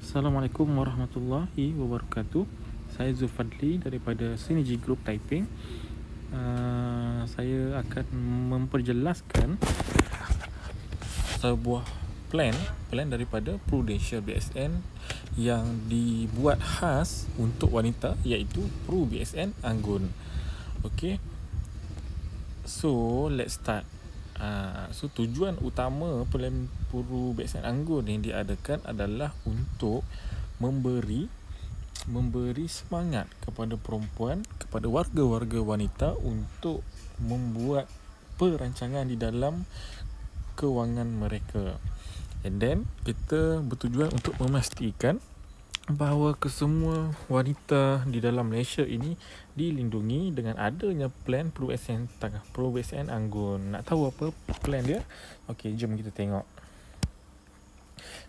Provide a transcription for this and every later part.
Assalamualaikum warahmatullahi wabarakatuh. Saya Zulfadli daripada Synergy Group Taiping. Saya akan memperjelaskan sebuah plan daripada Prudential BSN yang dibuat khas untuk wanita, iaitu Pru BSN Anggun. Okay, so let's start. So tujuan utama plan Puru BSN Anggun yang diadakan adalah untuk memberi semangat kepada perempuan, kepada warga-warga wanita untuk membuat perancangan di dalam kewangan mereka. And then kita bertujuan untuk memastikan bahawa kesemua wanita di dalam Malaysia ini dilindungi dengan adanya plan Pro BSN Anggun. Nak tahu apa plan dia? Okey, jom kita tengok.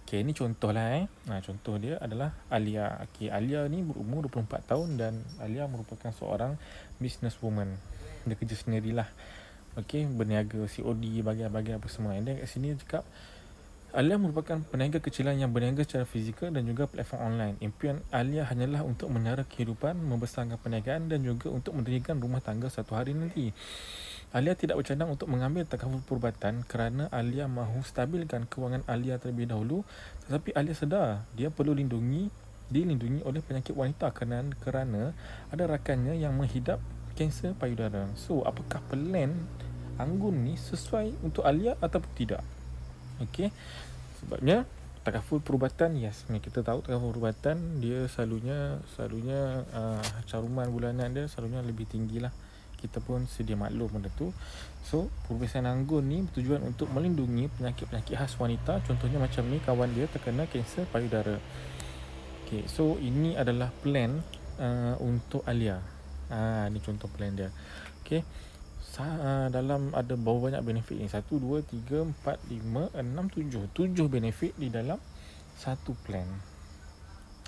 Okey, ini contohlah contoh dia adalah Alia. Okey, Alia ni berumur 24 tahun dan Alia merupakan seorang businesswoman. Dia kerja sendirilah. Okey, berniaga COD, bahagian-bahagian apa semua. And then kat sini dia cakap Alia merupakan peniaga kecilan yang berniaga secara fizikal dan juga platform online. Impian Alia hanyalah untuk menara kehidupan, membesarkan perniagaan dan juga untuk mendirikan rumah tangga satu hari nanti. Alia tidak bercadang untuk mengambil takaful perubatan kerana Alia mahu stabilkan kewangan Alia terlebih dahulu, tetapi Alia sedar dia perlu dilindungi oleh penyakit wanita kerana ada rakannya yang menghidap kanser payudara. So, apakah plan Anggun ni sesuai untuk Alia ataupun tidak? Okey, sebabnya takaful perubatan, yes, kita tahu takaful perubatan dia selalunya caruman bulanan dia selalunya lebih tinggi lah. Kita pun sedia maklum benda tu. So Pru BSN Anggun ni bertujuan untuk melindungi penyakit-penyakit khas wanita. Contohnya macam ni, kawan dia terkena kanser payudara. Okey, so ini adalah plan untuk Alia. Ni contoh plan dia. Okey, dalam ada berapa banyak benefit ni? 1, 2, 3, 4, 5, 6, 7 7 benefit di dalam satu plan.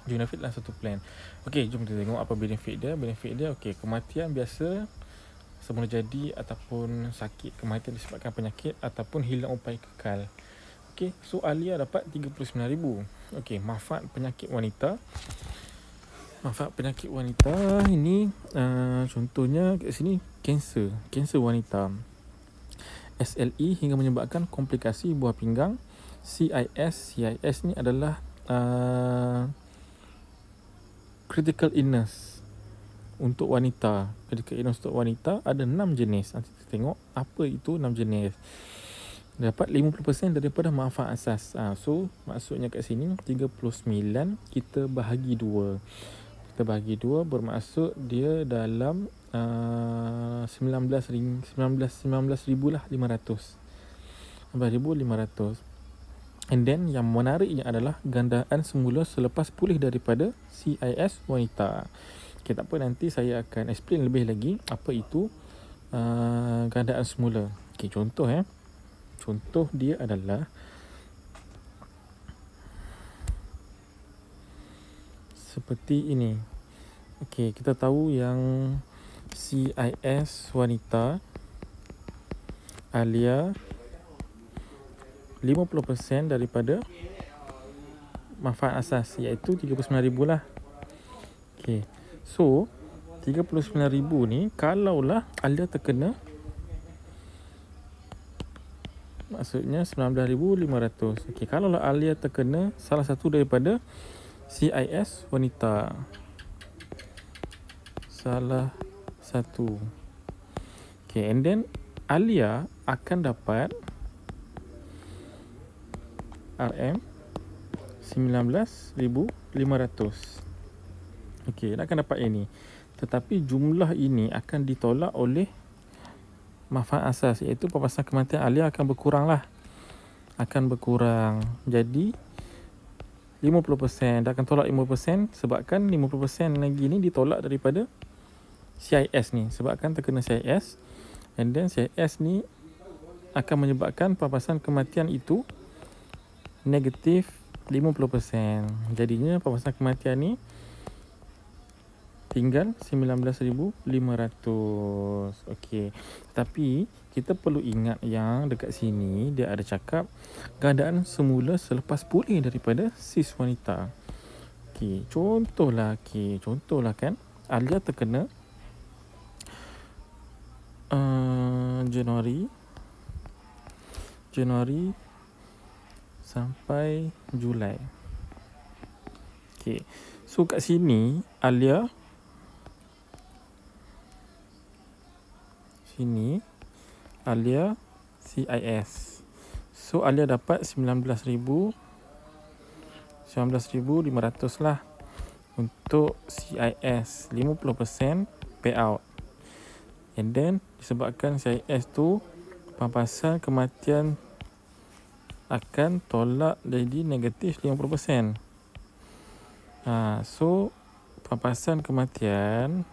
Benefit dalam satu plan. Okey, jom kita tengok apa benefit dia. Benefit dia, okey, kematian biasa semula jadi ataupun sakit, kematian disebabkan penyakit ataupun hilang upaya kekal. Okey, so Alia dapat 39,000. Okey, manfaat penyakit wanita. Manfaat penyakit wanita ini contohnya kat sini kanser wanita, SLE hingga menyebabkan komplikasi buah pinggang, CIS ni adalah critical illness untuk wanita. Critical illness untuk wanita ada 6 jenis. Nanti kita tengok apa itu 6 jenis. Dapat 50% daripada manfaat asas. So maksudnya kat sini 39 kita bahagi 2. Kita bahagi 2 bermaksud dia dalam 19,500 19,500. And then yang menariknya adalah gandaan semula selepas pulih daripada CIS wanita. Okay, tak apa, nanti saya akan explain lebih lagi apa itu gandaan semula. Okay, contoh contoh dia adalah seperti ini. Okey, kita tahu yang CIS wanita Alia 50% daripada manfaat asas, iaitu 39,000 lah. Okey, so 39,000 ni kalaulah Alia terkena, maksudnya 19,500. Okey, kalaulah Alia terkena salah satu daripada CIS wanita, salah satu. Okay, and then Alia akan dapat RM 19,500. Okay, dia akan dapat ini. Tetapi jumlah ini akan ditolak oleh manfaat asas, iaitu papasan kematian Alia akan berkurang lah. Akan berkurang. Jadi 50%, dah akan tolak 50% sebabkan 50% lagi ni ditolak daripada CIS ni sebabkan terkena CIS. And then CIS ni akan menyebabkan papasan kematian itu negatif 50%. Jadinya papasan kematian ni tinggal 19,500. Okey. Tapi kita perlu ingat yang dekat sini dia ada cakap gandaan semula selepas pulih daripada sis wanita. Okey, contohlah kan Alia terkena Januari sampai Julai. Okey. So kat sini Alia CIS. So Alia dapat 19,500 lah untuk CIS, 50% payout. And then disebabkan CIS tu pampasan kematian akan tolak jadi negatif 50%. So pampasan kematian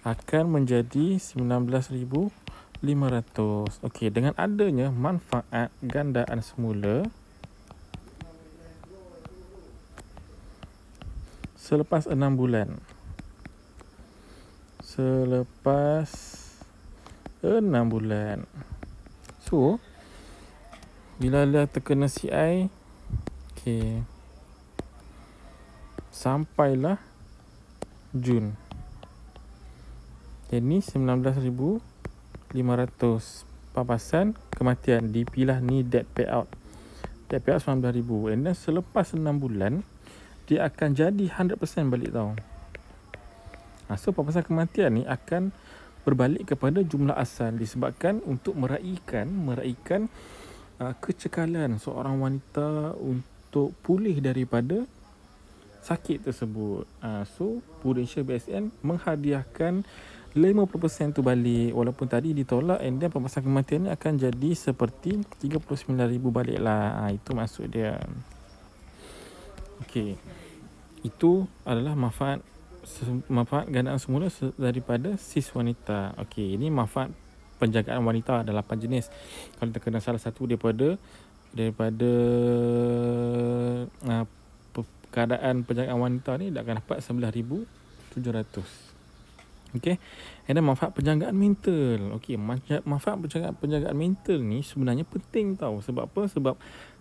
akan menjadi 19,500. Okey, dengan adanya manfaat gandaan semula selepas 6 bulan. So bila dia terkena CI, okey, sampailah Jun. Ini 19,500 pampasan kematian. DP lah ni, death payout. Death payout 19,000. And then selepas 6 bulan dia akan jadi 100% balik tau. So pampasan kematian ni akan berbalik kepada jumlah asal disebabkan untuk meraihkan kecekalan seorang wanita untuk pulih daripada sakit tersebut. So Prudential BSN menghadiahkan 50% tu balik walaupun tadi ditolak, and then pampasan kematian ni akan jadi seperti 39,000 balik lah. Itu maksud dia. Okey. Itu adalah manfaat gandaan semula daripada sis wanita. Okey, ini manfaat penjagaan wanita ada 8 jenis. Kalau terkena salah satu daripada keadaan penjagaan wanita ni, dia akan dapat 11,700. Okey. And then manfaat penjagaan mental. Okey, manfaat penjagaan mental ni sebenarnya penting tau. Sebab apa? Sebab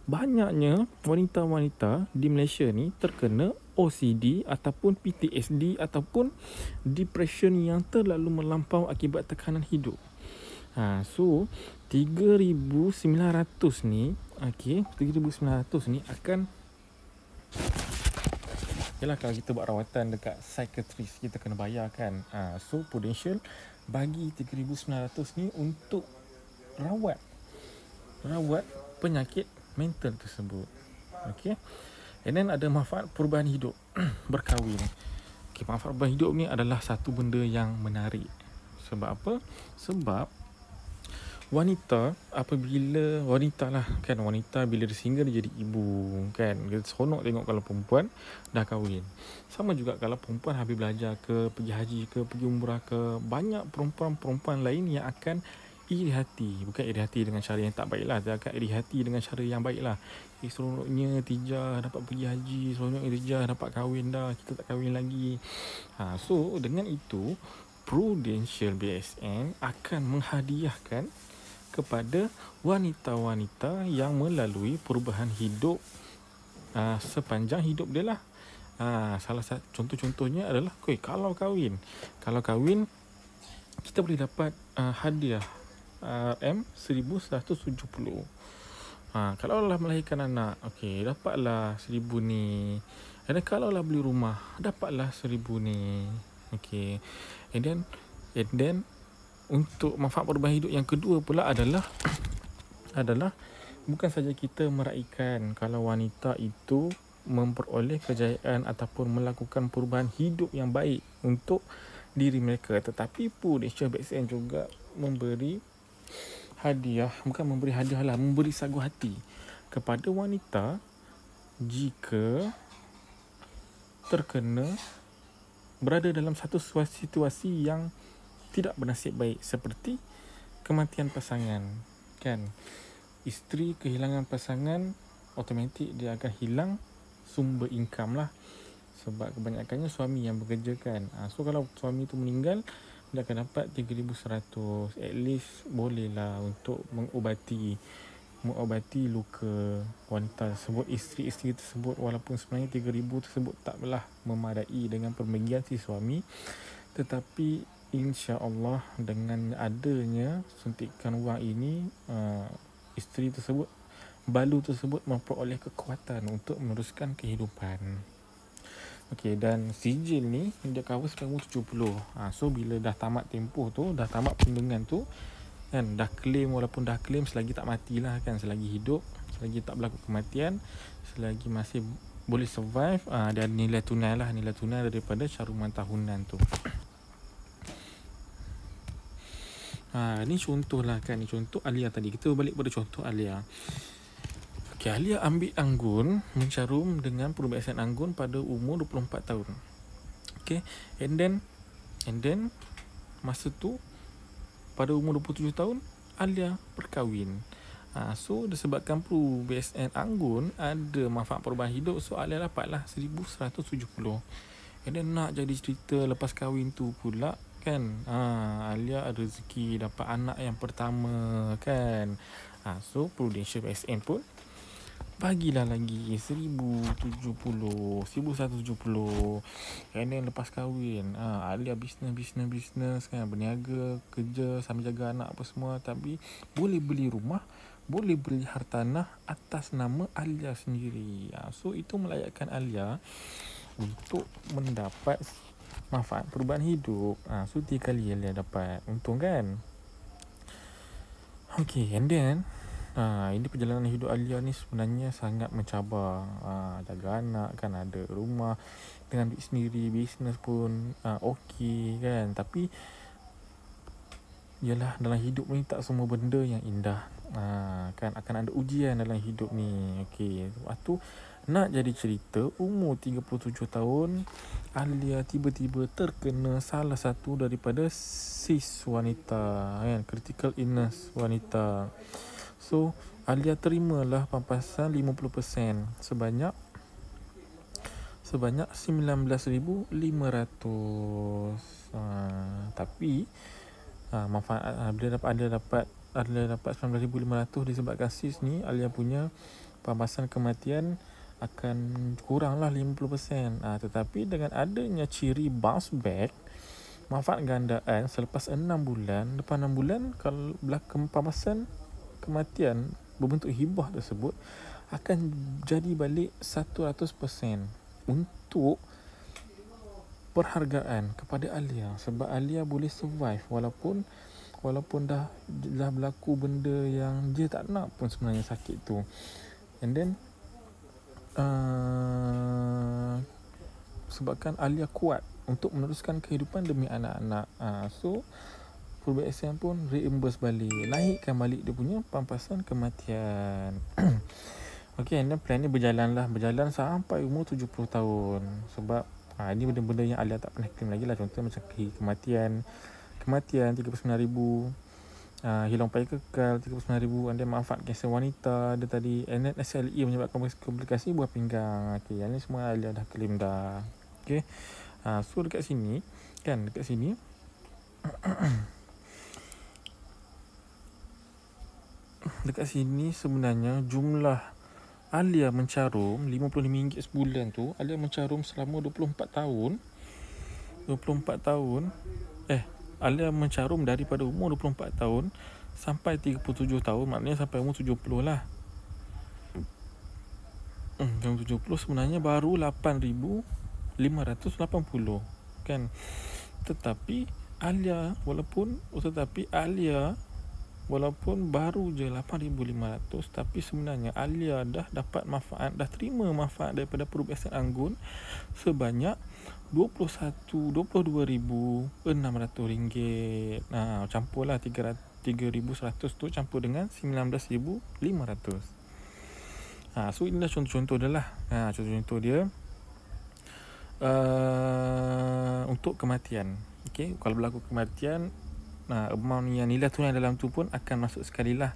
banyaknya wanita-wanita di Malaysia ni terkena OCD ataupun PTSD ataupun depression yang terlalu melampau akibat tekanan hidup. So 3,900 ni, okey, 3,900 ni akan, yalah, kalau kita buat rawatan dekat psikiatris kita kena bayar kan. So Prudential bagi 3,900 ni untuk rawat penyakit mental tersebut. Okey. And then ada manfaat perubahan hidup berkahwin. Okey, manfaat perubahan hidup ni adalah satu benda yang menarik. Sebab apa? Sebab wanita bila dia single dia jadi ibu kan. Dia seronok tengok kalau perempuan dah kahwin. Sama juga kalau perempuan habis belajar ke, pergi haji ke, pergi umrah ke, banyak perempuan lain yang akan iri hati. Bukan iri hati dengan cara yang tak baik lah, dia akan iri hati dengan cara yang baik lah. Seronoknya Tijah dapat pergi haji, seronoknya Tijah dapat kahwin dah, kita tak kahwin lagi. So dengan itu Prudential BSN akan menghadiahkan kepada wanita-wanita yang melalui perubahan hidup sepanjang hidup dia lah. Salah satu contoh-contohnya adalah kalau kahwin kita boleh dapat hadiah RM1,170. Kalau lah melahirkan anak, okey, dapatlah 1,000 ni. Dan kalau lah beli rumah, dapatlah 1,000 ni. Okey. And then untuk manfaat perubahan hidup yang kedua pula adalah bukan saja kita meraihkan kalau wanita itu memperoleh kejayaan ataupun melakukan perubahan hidup yang baik untuk diri mereka, tetapi Prudential BSN juga memberi sagu hati kepada wanita jika berada dalam satu situasi yang tidak bernasib baik, seperti kematian pasangan kan. Isteri kehilangan pasangan, automatik dia akan hilang sumber income lah, sebab kebanyakannya suami yang bekerja kan. So kalau suami tu meninggal, dia akan dapat 3,100. At least boleh lah untuk mengubati mengobati luka wanita tersebut, isteri-isteri tersebut, walaupun sebenarnya 3,000 tersebut taklah memadai dengan perbagian si suami, tetapi insya-Allah dengan adanya suntikan wang ini, isteri tersebut, balu tersebut memperoleh kekuatan untuk meneruskan kehidupan. Okey, dan sijil ni dia cover sampai umur 70. So bila dah tamat tempoh tu, dah tamat perlindungan tu kan, dah claim, walaupun dah claim selagi tak matilah kan, selagi hidup, selagi tak berlaku kematian, selagi masih boleh survive, dia ada nilai tunai lah, nilai tunai daripada caruman tahunan tu. Ni contoh lah kan, ni contoh Alia tadi. Kita balik pada contoh Alia. Okay, Alia ambil anggun, mencarum dengan perubatan anggun pada umur 24 tahun. Okay, and then masa tu pada umur 27 tahun Alia berkahwin. So disebabkan perubatan anggun ada manfaat perubahan hidup, so Alia dapatlah 1170. And then nak jadi cerita lepas kahwin tu pula kan, Alia ada rezeki dapat anak yang pertama kan. So Prudential PSN pun bagilah lagi 1,070, 1,170. And then lepas kahwin, Alia bisnes kan, berniaga, kerja sambil jaga anak apa semua. Tapi boleh beli rumah, boleh beli hartanah atas nama Alia sendiri. So itu melayakkan Alia untuk mendapat manfaat perubahan hidup. So 3 kali Alia dapat untung kan. Okay, and then ini perjalanan hidup Alia ni sebenarnya sangat mencabar. Jaga anak kan, ada rumah dengan duit sendiri, bisnes pun okey kan. Tapi yalah, dalam hidup ni tak semua benda yang indah. Kan akan ada ujian dalam hidup ni. Okey, waktu nak jadi cerita, umur 37 tahun Alia tiba-tiba terkena salah satu daripada sis wanita kan, critical illness wanita. So Alia terimalah pampasan 50% sebanyak 19,500. Tapi manfaat bila Alia dapat 19,500 disebabkan sis ni, Alia punya pampasan kematian akan kuranglah 50%. Tetapi dengan adanya ciri bounce back, manfaat gandaan selepas 6 bulan, lepas 6 bulan kalau belakang pampasan kematian berbentuk hibah tersebut akan jadi balik 100% untuk perhargaan kepada Alia, sebab Alia boleh survive walaupun dah berlaku benda yang dia tak nak pun sebenarnya, sakit tu. And then sebabkan Alia kuat untuk meneruskan kehidupan demi anak-anak, so perubatan pun reimburse balik, naikkan balik dia punya pampasan kematian. Okay, and then plan ni berjalan sampai umur 70 tahun. Sebab ini benda-benda yang Alia tak pernah claim lagi lah. Contoh macam kematian 39,000, hilang upaya kekal 39,000, and then manfaat kanser wanita ada tadi, and then SLE menyebabkan komplikasi buah pinggang. Okay, yang ni semua Alia dah claim dah. Okay, so dekat sini dekat sini sebenarnya jumlah Alia mencarum RM55 sebulan tu, Alia mencarum selama 24 tahun. Alia mencarum daripada umur 24 tahun sampai 37 tahun, maknanya sampai umur 70 lah. 70 sebenarnya baru 8,580 kan. Tetapi Alia walaupun baru je 8,500, tapi sebenarnya Alia dah dapat manfaat, dah terima manfaat daripada perubatan anggun sebanyak RM22,600. Campurlah 3,100 tu campur dengan 19,500. So inilah contoh-contoh dia lah. Contoh-contoh dia untuk kematian. Okay, kalau berlaku kematian, amount yang nilai tunai dalam tu pun akan masuk sekali lah.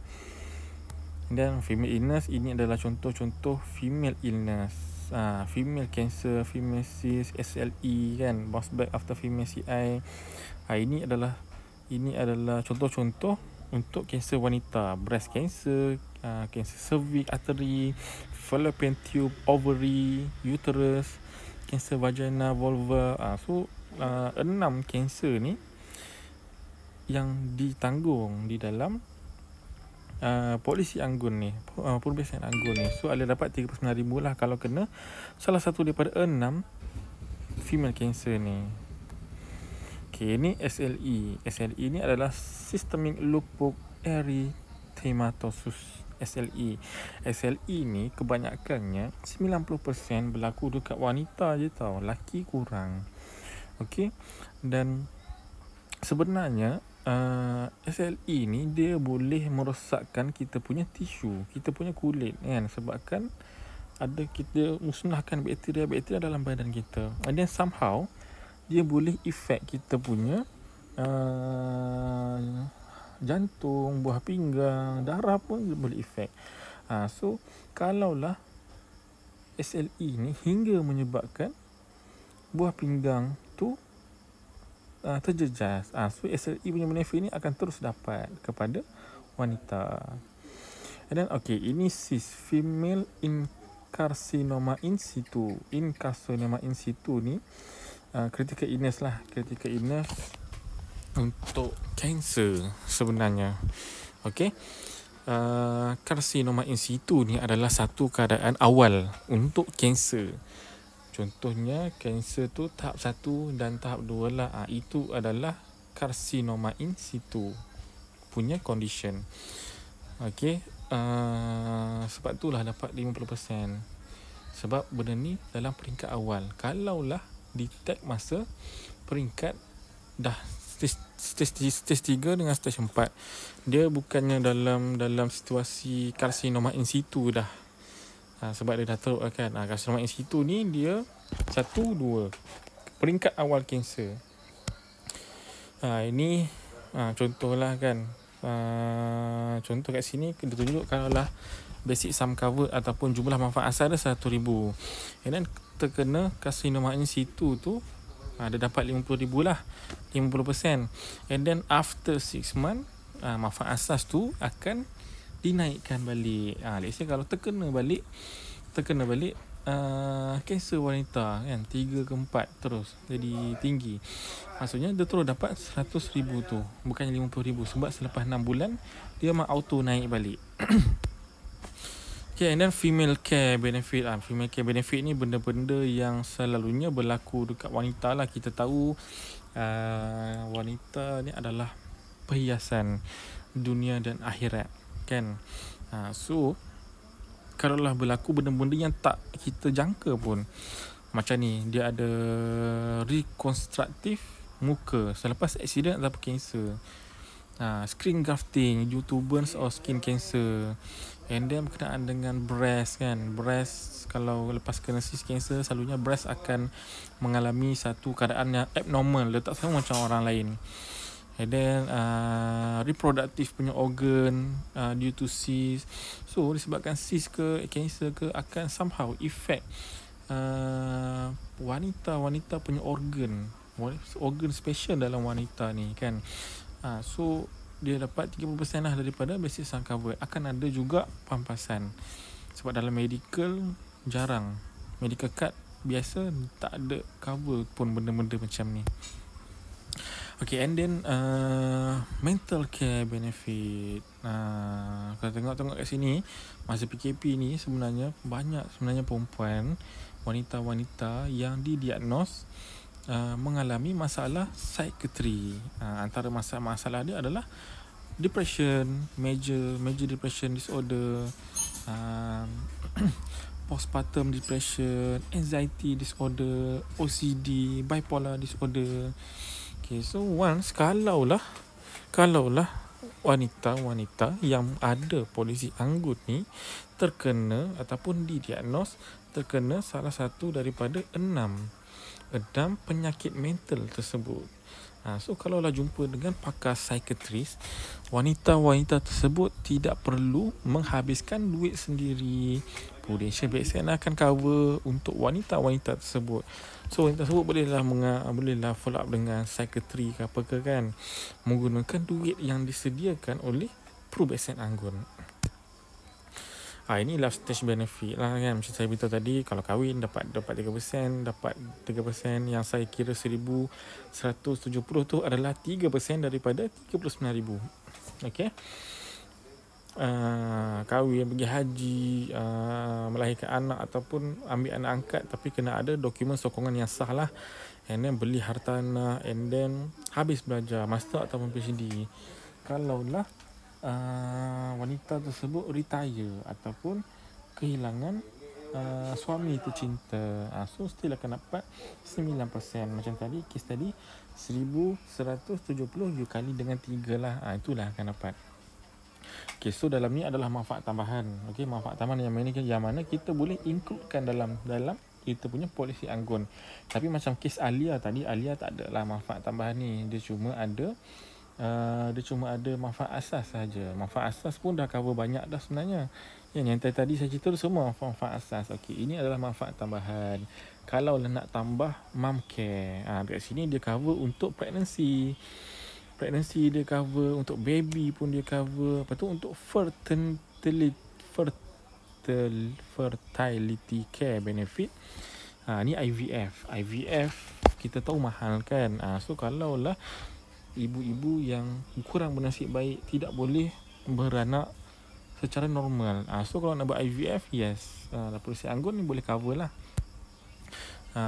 Dan female illness, ini adalah contoh-contoh female illness. Female cancer, female cyst, SLE kan, bounce back after female CI. Ini adalah contoh-contoh untuk kanser wanita, breast cancer, kanser cervix, artery, fallopian tube, ovary, uterus, kanser vagina, vulva. So 6 kanser ni yang ditanggung di dalam polisi Anggun ni, Perubatan Anggun ni. So Alia dapat 39,000 lah kalau kena salah satu daripada 6 female cancer ni. Okay, ni SLE. SLE ni adalah Systemic Lupus Erythematosus. SLE. SLE ni kebanyakannya 90% berlaku dekat wanita je tau. Laki kurang. Okay. Dan sebenarnya SLE ni dia boleh merosakkan kita punya tisu, kita punya kulit kan, sebabkan ada kita musnahkan bakteria-bakteria dalam badan kita. And then somehow dia boleh efek kita punya jantung, buah pinggang, darah pun boleh efek. So kalaulah SLE ni hingga menyebabkan buah pinggang tu terjejas, so SLE punya benefit ni akan terus dapat kepada wanita. And then ini cis, female carcinoma in situ. Carcinoma in situ ni critical illness lah, critical illness untuk kanser sebenarnya. Carcinoma in situ ni adalah satu keadaan awal untuk kanser. Contohnya kanser tu tahap 1 dan tahap 2 lah. Itu adalah carcinoma in situ punya condition. Sebab itulah dapat 50%. Sebab benda ni dalam peringkat awal. Kalaulah detect masa peringkat dah stage 3 dengan stage 4, dia bukannya dalam situasi carcinoma in situ dah. Sebab dia dah teruk kan. Carcinoma in situ ni dia 1, 2 peringkat awal kanser. Ini contohlah kan. Contoh kat sini dia tunjuk kalaulah basic sum cover ataupun jumlah manfaat asal dia 100,000. And then terkena carcinoma in situ tu dia dapat 50,000 lah, 50%. And then after 6 months manfaat asas tu akan dinaikkan balik. Let's say kalau terkena balik kanser wanita kan, 3 ke 4 terus jadi tinggi, maksudnya dia terus dapat 100,000 tu, bukannya 50,000, sebab selepas 6 bulan dia memang auto naik balik. And then female care benefit. Female care benefit ni benda-benda yang selalunya berlaku dekat wanita lah. Kita tahu wanita ni adalah perhiasan dunia dan akhirat kan. So kalaulah berlaku benda-benda yang tak kita jangka pun, macam ni, dia ada rekonstruktif muka selepas aksiden ataupun kanser, screen grafting due to burns or skin cancer, and then berkenaan dengan breast kan. Breast kalau lepas kena cis cancer, selalunya breast akan mengalami satu keadaan yang abnormal, dia tak sama macam orang lain. And then reproductive punya organ due to cis. So disebabkan cis ke cancer ke akan somehow effect wanita punya organ special dalam wanita ni kan. So dia dapat 30% lah daripada basic sum cover. Akan ada juga pampasan, sebab dalam medical jarang, medical card biasa tak ada cover pun benda-benda macam ni. And then mental care benefit. Kalau tengok kat sini, masa PKP ni sebenarnya banyak perempuan, wanita-wanita yang didiagnos mengalami masalah psikiatri. Antara masalah dia adalah depression, major depression disorder, postpartum depression, anxiety disorder, OCD, bipolar disorder. So once kalaulah wanita yang ada polisi anggut ni terkena ataupun didiagnos terkena salah satu daripada 6 penyakit mental tersebut, so kalaulah jumpa dengan pakar psikiatris, wanita-wanita tersebut tidak perlu menghabiskan duit sendiri. Prudential Blackstone akan cover untuk wanita-wanita tersebut. So wanita tersebut bolehlah follow up dengan psikiatri ke apa ke kan, menggunakan duit yang disediakan oleh Perubatan Anggun. Inilah stage benefit lah kan. Macam saya beritahu tadi, kalau kahwin dapat 3%, dapat 3%. Yang saya kira 1,170 tu adalah 3% daripada 39,000. Okey. Kahwin, pergi haji, melahirkan anak ataupun ambil anak angkat, tapi kena ada dokumen sokongan yang sah lah. And then beli hartanah, and then habis belajar master ataupun PhD. Kalaulah wanita tersebut retire ataupun kehilangan suami tercinta, so still akan dapat 9%. Macam tadi, kes tadi 1,170 you kali dengan 3 lah, itulah akan dapat. Okay, so dalam ni adalah manfaat tambahan. Okay, manfaat tambahan yang mana kita boleh includekan dalam kita punya polisi anggun. Tapi macam kes Alia tadi, Alia tak ada lah manfaat tambahan ni. Dia cuma ada manfaat asas saja. Manfaat asas pun dah cover banyak dah sebenarnya. Yang tadi saya cerita tu semua manfaat asas. Okey, ini adalah manfaat tambahan. Kalau nak tambah mom care, dekat sini dia cover untuk pregnancy dia cover, untuk baby pun dia cover. Lepas tu untuk fertility care benefit, ni IVF kita tahu mahal kan. So kalau lah ibu-ibu yang kurang bernasib baik, tidak boleh beranak secara normal, so kalau nak buat IVF, yes, polisi anggun ni boleh cover lah.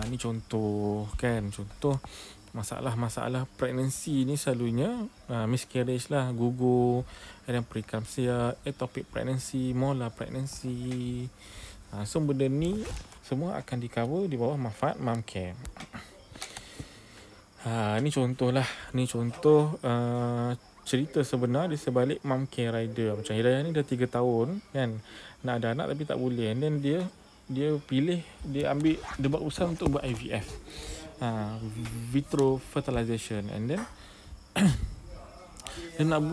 Ni contoh kan, contoh masalah pregnancy ni selalunya miscarriage lah, gugur, dan preeclampsia, ectopic pregnancy, molar pregnancy. So benda ni semua akan di cover di bawah manfaat mom care. Ni contoh lah, ni contoh cerita sebenar di sebalik mom care rider. Macam Hidayah ni dah 3 tahun kan, nak ada anak tapi tak boleh, and then dia pilih, dia buat usaha untuk buat IVF, vitro fertilization, and then dia nak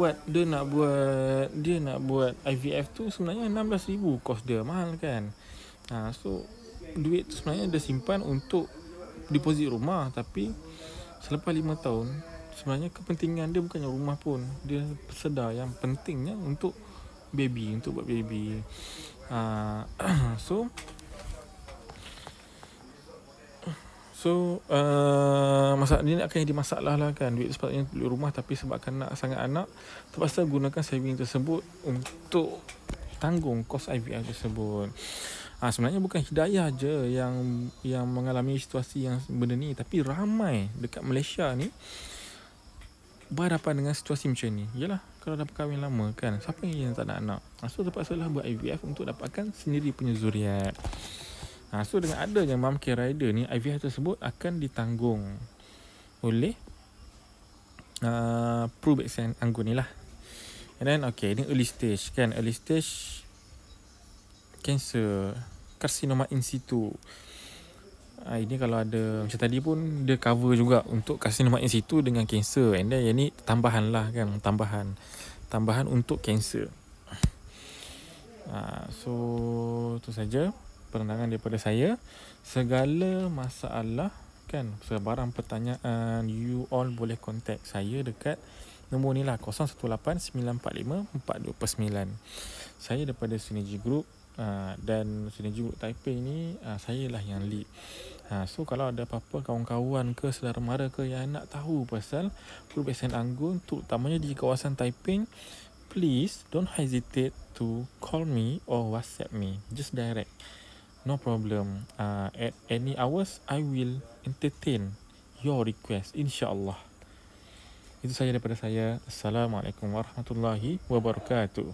buat IVF tu sebenarnya 16,000 kos dia, mahal kan. So duit tu sebenarnya dia simpan untuk deposit rumah, tapi selepas 5 tahun sebenarnya kepentingan dia bukannya rumah pun, dia sedar yang pentingnya untuk baby, untuk buat baby. Masalah ni akan jadi masalah lah kan. Duit sepatutnya duit rumah, tapi sebabkan nak sangat anak, terpaksa gunakan saving tersebut untuk tanggung kos IVF tersebut. Sebenarnya bukan Hidayah je yang mengalami situasi yang benda ni, tapi ramai dekat Malaysia ni berhadapan dengan situasi macam ni. Yalah, kalau dah berkahwin lama kan, siapa yang tak nak anak? So terpaksalah buat IVF untuk dapatkan sendiri punya zuriat. So dengan adanya mom care rider ni, IVF tersebut akan ditanggung oleh Pro-Bexan Anggun ni lah. And then ini early stage kan, early stage cancer, karsinoma in situ. Ini kalau ada, macam tadi pun dia cover juga untuk karsinoma in situ dengan cancer, and then yang ni tambahan lah kan, tambahan untuk cancer. So itu saja penerangan daripada saya. Segala masalah kan, sebarang pertanyaan, you all boleh contact saya dekat nombor ni lah, 0189454249. Saya daripada Synergy Group, dan Synergy Group Taipei ni saya lah yang lead. So kalau ada apa-apa kawan-kawan ke saudara mara ke yang nak tahu pasal Pro-Bexan Anggun, terutamanya di kawasan Taipei, please don't hesitate to call me or WhatsApp me, just direct, no problem. At any hours I will entertain your request, insya-Allah. Itu saja daripada saya. Assalamualaikum warahmatullahi wabarakatuh.